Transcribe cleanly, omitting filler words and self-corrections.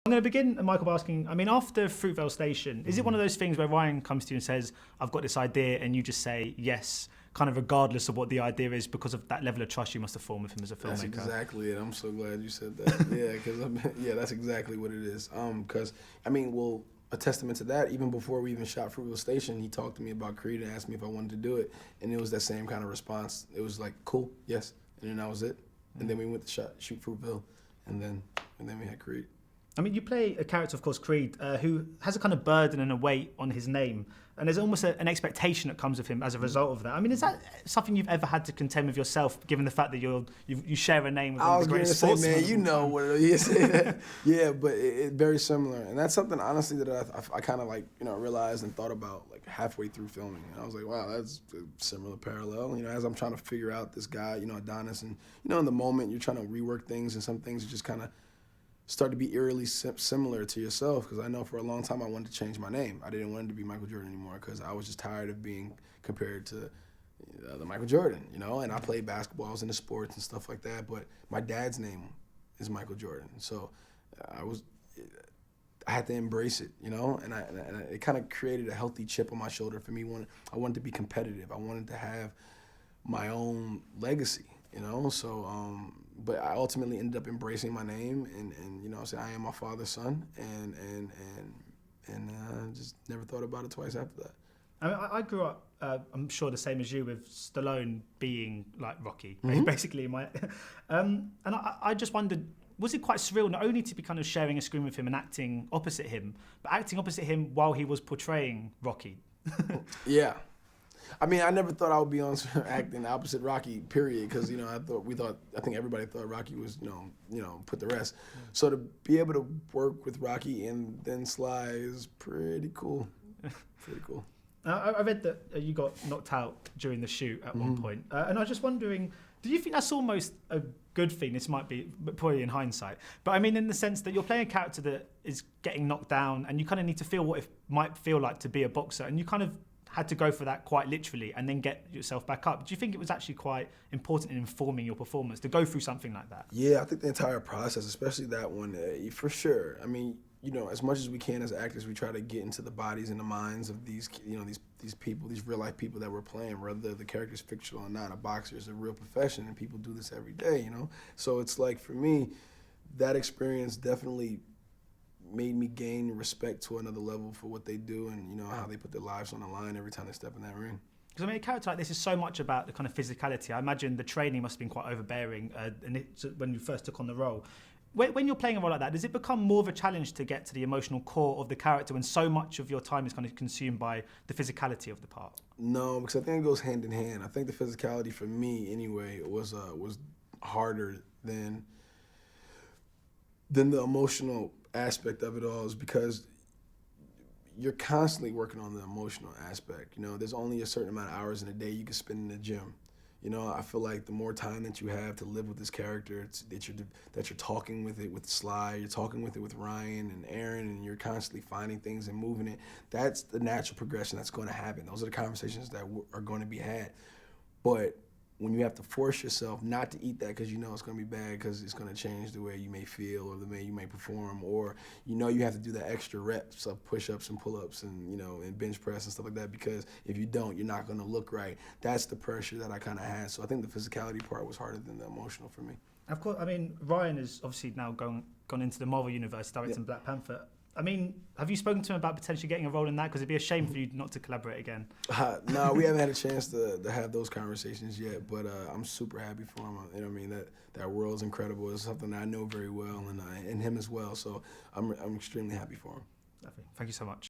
I'm going to begin, Michael, by asking, I mean, after Fruitvale Station, is it one of those things where Ryan comes to you and says, I've got this idea, and you just say yes, kind of regardless of what the idea is, because of that level of trust you must have formed with him as a filmmaker? That's exactly it. I'm so glad you said that. Yeah, because that's exactly what it is. Because, I mean, well, a testament to that, even before we even shot Fruitvale Station, he talked to me about Creed and asked me if I wanted to do it, and it was that same kind of response. It was like, cool, yes, and then that was it. And then we went to shoot Fruitvale, and then we had Creed. I mean, you play a character, of course, Creed, who has a kind of burden and a weight on his name, and there's almost an expectation that comes with him as a result of that. I mean, is that something you've ever had to contend with yourself, given the fact that you share a name with one of the greatest sportsmen? Man, you know what it is. Yeah, but it's very similar, and that's something honestly that I kind of like realized and thought about like halfway through filming. And I was like, wow, that's a similar parallel. As I'm trying to figure out this guy, Adonis, and in the moment you're trying to rework things, and some things just kind of start to be eerily similar to yourself, because I know for a long time I wanted to change my name. I didn't want it to be Michael Jordan anymore, because I was just tired of being compared to the Michael Jordan, and I played basketball, I was into sports and stuff like that, but my dad's name is Michael Jordan. So I had to embrace it, and it kind of created a healthy chip on my shoulder for me. I wanted to be competitive. I wanted to have my own legacy, so but I ultimately ended up embracing my name and saying I am my father's son, and just never thought about it twice after that. I mean, I grew up, I'm sure the same as you, with Stallone being like Rocky, basically. And I just wondered, was it quite surreal not only to be kind of sharing a screen with him and acting opposite him, but acting opposite him while he was portraying Rocky? Yeah. I mean, I never thought I would be on acting opposite Rocky, period, because I think everybody thought Rocky was, put the rest. So to be able to work with Rocky and then Sly is pretty cool. Pretty cool. I read that you got knocked out during the shoot at one point, and I was just wondering, do you think that's almost a good thing? This might be probably in hindsight, but I mean in the sense that you're playing a character that is getting knocked down, and you kind of need to feel what it might feel like to be a boxer, and you kind of had to go for that quite literally and then get yourself back up. Do you think it was actually quite important in informing your performance to go through something like that? Yeah, I think the entire process, especially that one, for sure. I mean, as much as we can as actors, we try to get into the bodies and the minds of these, these people, these real life people that we're playing, whether the character's fictional or not. A boxer is a real profession, and people do this every day, So it's like, for me, that experience definitely made me gain respect to another level for what they do, and how they put their lives on the line every time they step in that ring. Because I mean, a character like this is so much about the kind of physicality. I imagine the training must have been quite overbearing when you first took on the role. When you're playing a role like that, does it become more of a challenge to get to the emotional core of the character when so much of your time is kind of consumed by the physicality of the part? No, because I think it goes hand in hand. I think the physicality for me, anyway, was harder than the emotional aspect of it all, is because you're constantly working on the emotional aspect. There's only a certain amount of hours in a day you can spend in the gym. I feel like the more time that you have to live with this character, that you're talking with it with Sly, you're talking with it with Ryan and Aaron, and you're constantly finding things and moving it. That's the natural progression that's going to happen. Those are the conversations that are going to be had. But when you have to force yourself not to eat that because it's going to be bad, because it's going to change the way you may feel or the way you may perform, or you have to do the extra reps of push-ups and pull-ups and and bench press and stuff like that, because if you don't, you're not going to look right. That's the pressure that I kind of had. So I think the physicality part was harder than the emotional for me. Of course, I mean, Ryan is obviously now gone into the Marvel universe, directing Black Panther. I mean, have you spoken to him about potentially getting a role in that? Because it'd be a shame for you not to collaborate again. No, we haven't had a chance to have those conversations yet, but I'm super happy for him. That world's incredible. It's something that I know very well, and him as well. So I'm extremely happy for him. Lovely. Thank you so much.